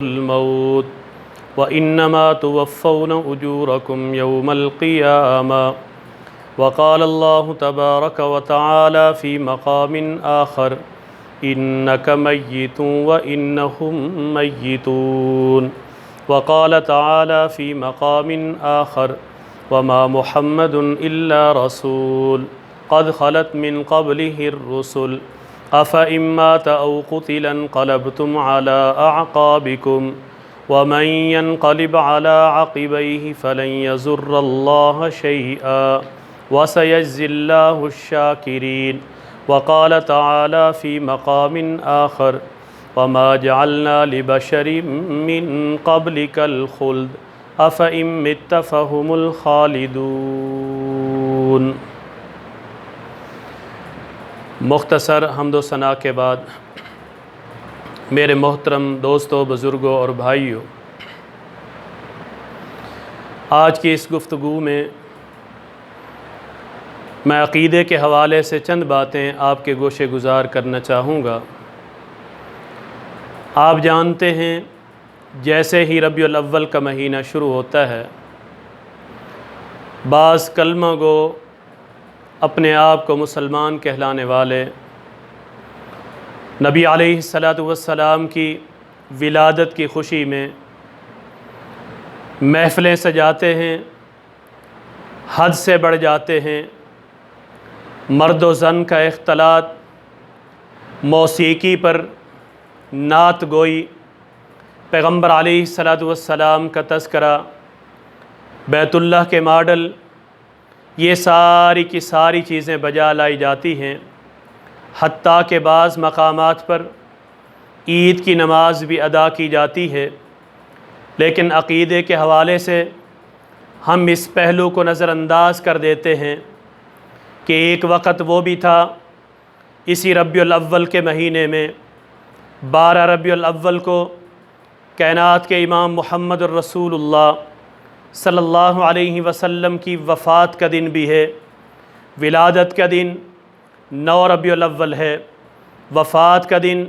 الموت وإنما توفون أجوركم يوم القيامة. وقال الله تبارك وتعالى في مقام آخر إنك ميت وإنهم ميتون. وقال تعالى في مقام آخر وما محمد إلا رسول قد خلت من قبله الرسل أفإن مات أو قتل انقلبتم على أعقابكم ومن ينقلب على عقبيه فلن يضر الله شيئا وسيجزي الله الشاكرين. وقال تعالى في مقام آخر وما جعلنا لبشر من قبلك الخلد أفإن مت فهم الخالدون. مختصر حمد و ثنا کے بعد میرے محترم دوستوں، بزرگوں اور بھائیوں، آج کی اس گفتگو میں میں عقیدے کے حوالے سے چند باتیں آپ کے گوشے گزار کرنا چاہوں گا۔ آپ جانتے ہیں جیسے ہی ربیع الاول کا مہینہ شروع ہوتا ہے، بعض کلمہ گو اپنے آپ کو مسلمان کہلانے والے نبی علیہ السلام کی ولادت کی خوشی میں محفلیں سجاتے ہیں، حد سے بڑھ جاتے ہیں، مرد و زن کا اختلاط، موسیقی پر نعت گوئی، پیغمبر علیہ السلام کا تذکرہ، بیت اللہ کے ماڈل، یہ ساری کی ساری چیزیں بجا لائی جاتی ہیں۔ حتیٰ کہ بعض مقامات پر عید کی نماز بھی ادا کی جاتی ہے، لیکن عقیدے کے حوالے سے ہم اس پہلو کو نظر انداز کر دیتے ہیں کہ ایک وقت وہ بھی تھا اسی ربیع الاول کے مہینے میں 12 ربیع الاول کو کائنات کے امام محمد الرسول اللہ صلی اللہ علیہ وسلم کی وفات کا دن بھی ہے۔ ولادت کا دن 9 ربیع الاول ہے، وفات کا دن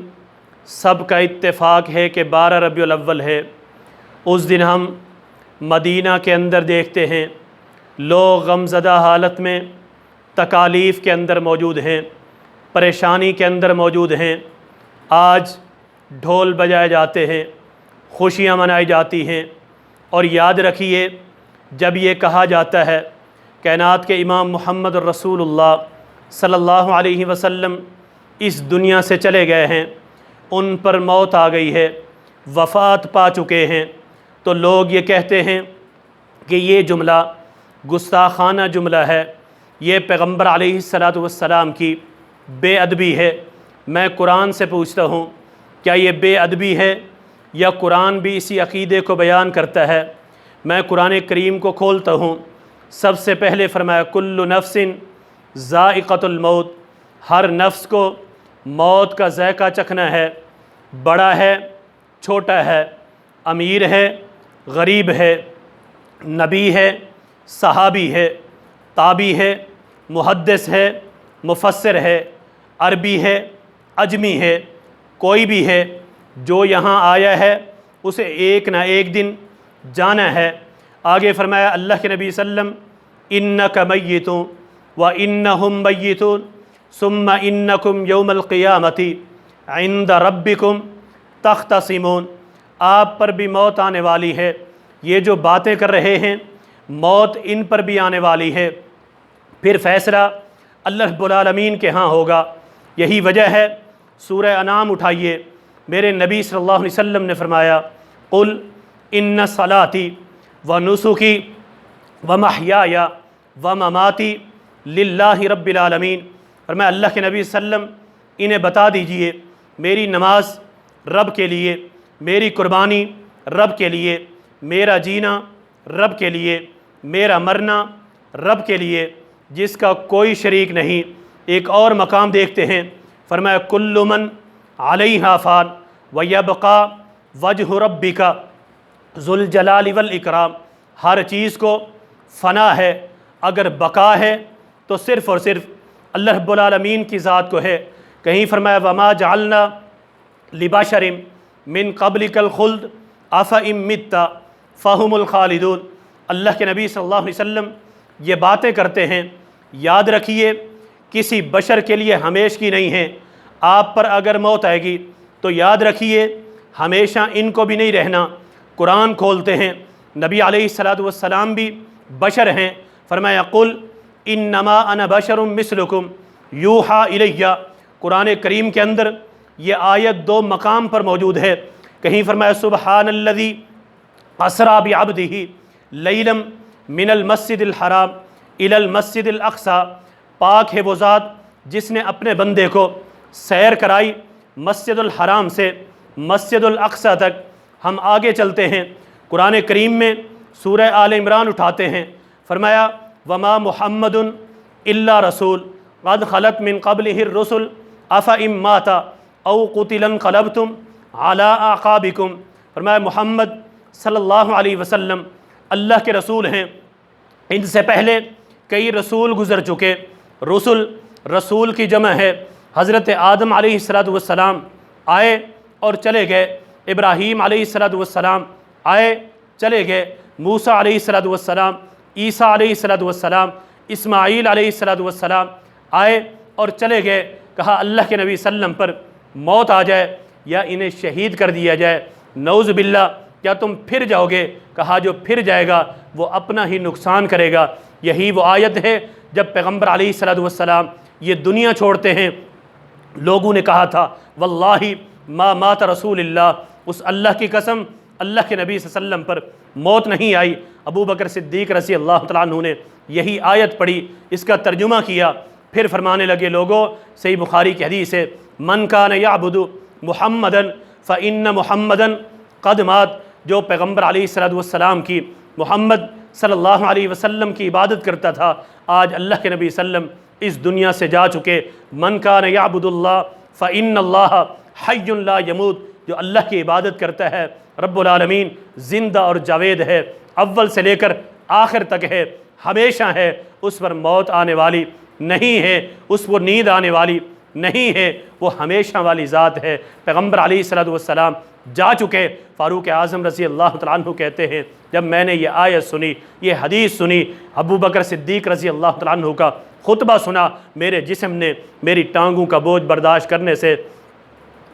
سب کا اتفاق ہے کہ 12 ربیع الاول ہے۔ اس دن ہم مدینہ کے اندر دیکھتے ہیں لوگ غمزدہ حالت میں تکالیف کے اندر موجود ہیں، پریشانی کے اندر موجود ہیں۔ آج ڈھول بجائے جاتے ہیں، خوشیاں منائی جاتی ہیں، اور یاد رکھیے جب یہ کہا جاتا ہے کائنات کے امام محمد الرسول اللہ صلی اللہ علیہ وسلم اس دنیا سے چلے گئے ہیں، ان پر موت آ گئی ہے، وفات پا چکے ہیں، تو لوگ یہ کہتے ہیں کہ یہ جملہ گستاخانہ جملہ ہے، یہ پیغمبر علیہ السلام کی بے ادبی ہے۔ میں قرآن سے پوچھتا ہوں کیا یہ بے ادبی ہے یا قرآن بھی اسی عقیدے کو بیان کرتا ہے؟ میں قرآن کریم کو کھولتا ہوں، سب سے پہلے فرمایا کل نفس ذائقۃ الموت، ہر نفس کو موت کا ذائقہ چکھنا ہے، بڑا ہے چھوٹا ہے، امیر ہے غریب ہے، نبی ہے صحابی ہے، تابعی ہے محدث ہے مفسر ہے، عربی ہے عجمی ہے، کوئی بھی ہے، جو یہاں آیا ہے اسے ایک نہ ایک دن جانا ہے۔ آگے فرمایا اللہ کے نبی صلی اللہ علیہ وسلم انک میت وانہم میتون ثم انکم یوم القیامۃ عند ربکم تختصمون، آپ پر بھی موت آنے والی ہے، یہ جو باتیں کر رہے ہیں موت ان پر بھی آنے والی ہے، پھر فیصلہ اللہ رب العالمین کے ہاں ہوگا۔ یہی وجہ ہے سورہ انعام اٹھائیے، میرے نبی صلی اللہ علیہ وسلم نے فرمایا قل ان صلاتی ونسکی ومحیای ومماتی للہ رب العالمین، اور میں اللہ کے نبی صلی اللہ علیہ وسلم انہیں بتا دیجئے میری نماز رب کے لیے، میری قربانی رب کے لیے، میرا جینا رب کے لیے، میرا مرنا رب کے لیے، جس کا کوئی شریک نہیں۔ ایک اور مقام دیکھتے ہیں، فرمایا کل من علیہا فان ویبقی وجہ ربک ذو الجلال والاکرام، ہر چیز کو فنا ہے، اگر بقا ہے تو صرف اور صرف اللہ رب العالمین کی ذات کو ہے۔ کہیں فرمایا وما جعلنا لبشر من قبلک الخلد अफ़इन मित्ता फ़हुमुल खालिदून। अल्लाह के नबी सल्लल्लाहु अलैहि वसल्लम ये बातें करते हैं, याद रखिए किसी बशर के लिए हमेशगी नहीं है। आप पर अगर मौत आएगी तो याद रखिए हमेशा इनको भी नहीं रहना। कुरान खोलते हैं, नबी अलैहिस्सलातु वस्सलाम भी बशर हैं। फरमाया कुल इन्नमा अना बशरुम मिस्लुकुम यूहा इलैया। कुरान करीम के अंदर ये आयत दो मकाम पर मौजूद है। कहीं फरमाया सुबहानल्लज़ी असरा बिअब्दिही लैलम मिनल मस्जिदिल हराम इलल मस्जिदिल अक़सा। पाक है वो ज़ात जिसने अपने बंदे को सैर कराई मस्जिदुल हराम से मस्जिदुल अक़सा तक। हम आगे चलते हैं, कुरान करीम में सूरह आल इमरान उठाते हैं। फरमाया वमा मुहम्मदुन इल्ला रसूल क़द खलत मिन क़ब्लिहिर रुसुल अफ़ा इम माता औ क़ुतिलन क़लबतुम अला आक़ाबिकुम। फरमाया मोहम्मद सल्लल्लाहु अलैहि वसल्लम अल्लाह के रसूल हैं, इनसे पहले कई रसूल गुज़र चुके। रसूल की जमा है। हज़रत आदम अलैहिस्सलातु वस्सलाम आए और चले गए, इब्राहीम अलैहिस्सलातु वस्सलाम आए चले गए, मूसा अलैहिस्सलातु वस्सलाम, ईसा अलैहिस्सलातु वस्सलाम, इस्माईल अलैहिस्सलातु वस्सलाम आए और चले गए। कहा अल्लाह के नबी सल्लम पर मौत आ जाए या इन्हें शहीद कर दिया जाए, नऊज़ बिल्लाह, क्या तुम फिर जाओगे? कहा जो फिर जाएगा वो अपना ही नुकसान करेगा। यही वो आयत है जब पैगम्बर अलैहिस्सलातु वस्सलाम ये दुनिया छोड़ते हैं, लोगों ने कहा था वल्लाही मा मात रसूलिल्लाह, उस अल्लाह की कसम अल्लाह के नबी सल्लल्लाहु अलैहि वसल्लम पर मौत नहीं आई। अबू बकर सिद्दीक़ रज़ी अल्लाह तआला अन्हु ने यही आयत पढ़ी, इसका तर्जुमा किया, फिर फरमाने लगे लोगों, सही बुखारी की हदीस है, मन कान याबुदु मुहम्मदन फ़इन्न मुहम्मदन क़द मात। जो पैगम्बर अलैहिस्सलातु वस्सलाम की, मोहम्मद सल्लल्लाहु अलैहि वसल्लम की इबादत करता था, आज अल्लाह के नबी सल्लम इस दुनिया से जा चुके। मन कान याबुदुल्लाह फ़इन्नल्लाह हय्युन ला यमूत। जो अल्लाह की इबादत करता है, रब्बुल आलमीन ज़िंदा और जावेद है, अव्वल से लेकर आखिर तक है, हमेशा है, उस पर मौत आने वाली नहीं है, उस पर नींद आने वाली नहीं है, वो हमेशा वाली ज़ात है। पैगम्बर अलैहिस्सलातु वस्सलाम जा चुके। फ़ारूक आज़म रज़ी अल्लाह तआला अन्हु कहते हैं जब मैंने ये आयत सुनी, ये हदीस सुनी, अबू बकर सिद्दीक़ रज़ी अल्लाह तआला अन्हु का खुतबा सुना, मेरे जिस्म ने मेरी टांगों का बोझ बर्दाश्त करने से,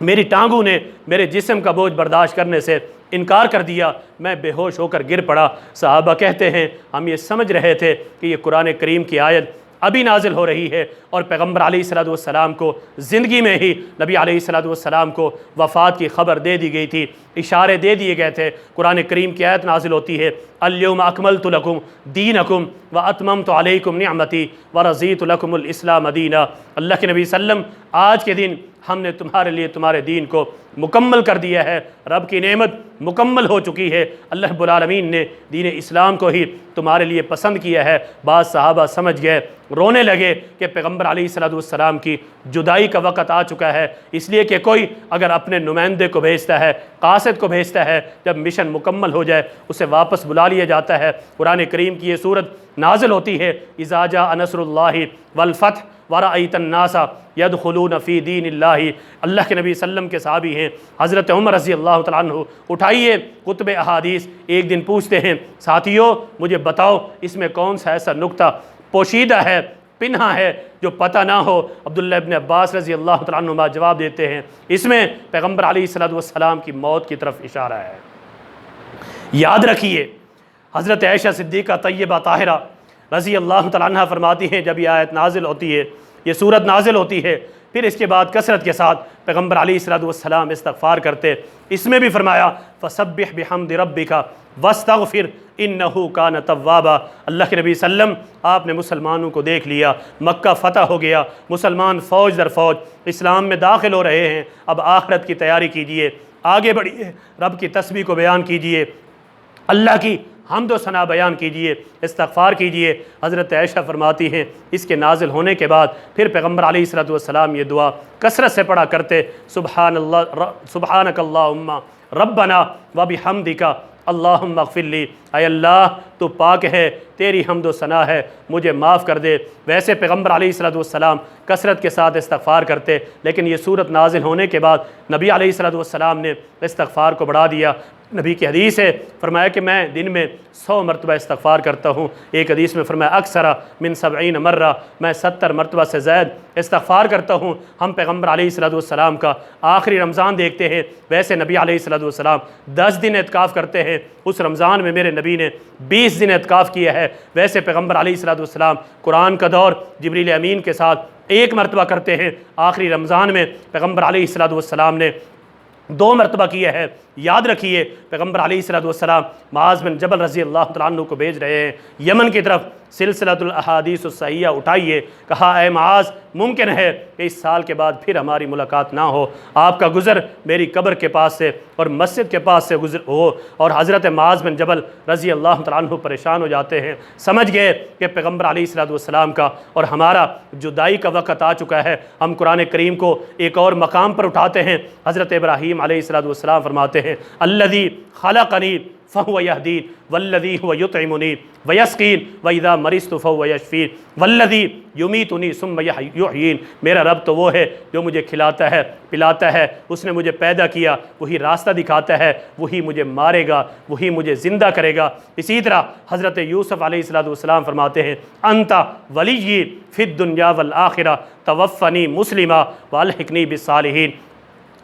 मेरी टांगों ने मेरे जिस्म का बोझ बर्दाश्त करने से इनकार कर दिया, मैं बेहोश होकर गिर पड़ा। सहाबा कहते हैं हम ये समझ रहे थे कि ये कुरान करीम की आयत अभी नाजिल हो रही है और पैगम्बर अलैहिस्सलातु वस्सलाम को ज़िंदगी में ही नबी अलैहिस्सलातु वस्सलाम को वफ़ात की ख़बर दे दी गई थी, इशारे दे दिए गए थे। कुरान करीम की आयत नाजिल होती है अल-यौम अकमलतु लकुम दीनकुम व अतममतु अलैकुम निअमती व रज़ीतु लकुमुल इस्लाम दीना। अल्लाह के नबी सल्लम आज के दिन हमने तुम्हारे लिए तुम्हारे दीन को मुकम्मल कर दिया है, रब की नेमत मुकम्मल हो चुकी है। अल्लाह रब्बुल आलमीन ने दीन इस्लाम को ही तुम्हारे लिए पसंद किया है। बाद सहाबा समझ गए, रोने लगे कि पैगम्बर अलैहिस्सलातु वस्सलाम की जुदाई का वक़्त आ चुका है। इसलिए कि कोई अगर अपने नुमाइंदे को भेजता है, कासिद को भेजता है, जब मिशन मुकम्मल हो जाए उसे वापस बुला लिया जाता है। कुरान करीम की ये सूरत नाजिल होती है इज़ा जाअ नस्रुल्लाहि वल फ़त्ह वरअयतन नासा यदखुलून फ़ी दीनिल्लाहि। अल्लाह के नबी सल्लम के सहाबी हैं हज़रत उमर रज़ी अल्लाह तआला अन्हु। उठाइए कुतुब अहादीस। एक दिन पूछते हैं साथियों मुझे बताओ इसमें कौन सा ऐसा नुक्ता पोशीदा है, पिन्हा है, जो पता ना हो। अब्दुल्लाह इब्न अब्बास रज़ी अल्लाह तआला अन्हुमा जवाब देते हैं इसमें पैगम्बर अलैहिस्सलातु वस्सलाम की मौत की तरफ इशारा है। याद रखिए हज़रत आयशा सिद्दीक़ा तय्यबा ताहिरा रज़ी अल्लाह तआला अन्हा फरमाती हैं जब ये आयत नाजिल होती है, ये सूरत नाजिल होती है, फिर इसके बाद कसरत के साथ पैगम्बर अलैहिस्सलातु वस्सलाम इस्तग़फ़ार करते। इसमें भी फरमाया फ़सब्बिह बिहम्दि रब्बिका वस्तग़फ़िर इन्नहु कान तव्वाबा। अल्लाह के नबी सल्लम आपने मुसलमानों को देख लिया, मक्का फ़तह हो गया, मुसलमान फ़ौज दर फ़ौज इस्लाम में दाखिल हो रहे हैं। अब आखिरत की तैयारी कीजिए, आगे बढ़िए, रब की तस्बीह को बयान कीजिए, अल्लाह की हम्द व सना बयान कीजिए, इस्तग़फ़ार कीजिए। हज़रत आयशा फरमाती हैं इसके नाजिल होने के बाद फिर पैगम्बर अलैहिस्सलातु वस्सलाम ये दुआ कसरत से पढ़ा करते, सुब्हानकल्लाहुम्मा रब्बना व बिहम्दिका अल्लाहुम्मा अग़फ़िरली। ऐ अल्लाह तो पाक है, तेरी हम्द व सना है, मुझे माफ़ कर दे। वैसे पैगम्बर अलैहिस्सलातु वस्सलाम कसरत के साथ इस्तग़फ़ार करते, लेकिन ये सूरत नाजिल होने के बाद नबी अलैहिस्सलातु वस्सलाम ने इस्तग़फ़ार को बढ़ा दिया। نبی کی حدیث ہے، فرمایا کہ میں دن میں 100 مرتبہ استغفار کرتا ہوں۔ ایک حدیث میں فرمایا اکثر من 70 مرہ، میں 70 مرتبہ سے زائد استغفار کرتا ہوں۔ ہم پیغمبر علیہ السلام کا آخری رمضان دیکھتے ہیں، ویسے نبی علیہ السلام 10 دن اعتکاف کرتے ہیں، اس رمضان میں میرے نبی نے 20 دن اعتکاف کیا ہے۔ ویسے پیغمبر علیہ السلام قرآن کا دور جبریل امین کے ساتھ 1 مرتبہ کرتے ہیں، آخری رمضان میں پیغمبر علیہ السلام نے 2 مرتبہ کیا ہے۔ یاد رکھیے پیغمبر علیہ السلام معاذ بن جبل رضی اللہ تعالیٰ عنہ کو بھیج رہے ہیں یمن کی طرف، سلسلۃ الاحادیث الصحیحہ اٹھائیے، کہا اے معاذ ممکن ہے کہ اس سال کے بعد پھر ہماری ملاقات نہ ہو، آپ کا گزر میری قبر کے پاس سے اور مسجد کے پاس سے گزر ہو۔ اور حضرت معاذ بن جبل رضی اللہ تعالیٰ عنہ پریشان ہو جاتے ہیں، سمجھ گئے کہ پیغمبر علیہ السلام کا اور ہمارا جدائی کا وقت آ چکا ہے۔ ہم قرآن کریم کو ایک اور مقام پر اٹھاتے ہیں، حضرت ابراہیم علیہ السلام فرماتے ہیں الذی خلقنی فہو یہدین والذی هو یطعمنی ویسقین واذا مرضت فہو یشفین والذی یمیتنی ثم یحیین، میرا رب تو وہ ہے جو مجھے کھلاتا ہے پلاتا ہے، اس نے مجھے پیدا کیا، وہی راستہ دکھاتا ہے، وہی مجھے مارے گا، وہی مجھے زندہ کرے گا۔ اسی طرح حضرت یوسف علیہ السلام فرماتے ہیں انت ولی فی الدنیا والآخرہ توفنی مسلما والحقنی بالصالحین،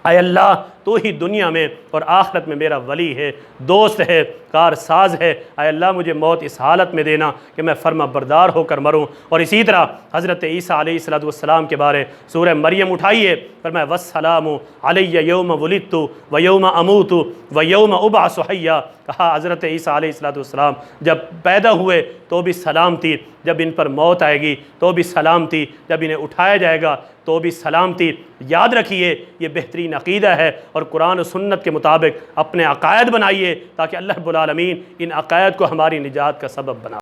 اے اللہ تو ہی دنیا میں اور آخرت میں میرا ولی ہے، دوست ہے، کار ساز ہے، اے اللہ مجھے موت اس حالت میں دینا کہ میں فرما بردار ہو کر مروں۔ اور اسی طرح حضرت عیسیٰ علیہ السلام کے بارے سورہ مریم اٹھائیے، فرمایا والسلام علی یوم ولدت و یوم اموت و یوم ابعث حیا، کہا حضرت عیسیٰ علیہ السلام جب پیدا ہوئے تو بھی سلامتی، جب ان پر موت آئے گی تو بھی سلامتی، جب انہیں اٹھایا جائے گا تو بھی سلامتی۔ یاد رکھیے یہ بہترین عقیدہ ہے، اور قرآن و سنت کے مطابق اپنے عقائد بنائیے تاکہ اللہ رب العالمین ان عقائد کو ہماری نجات کا سبب بنا۔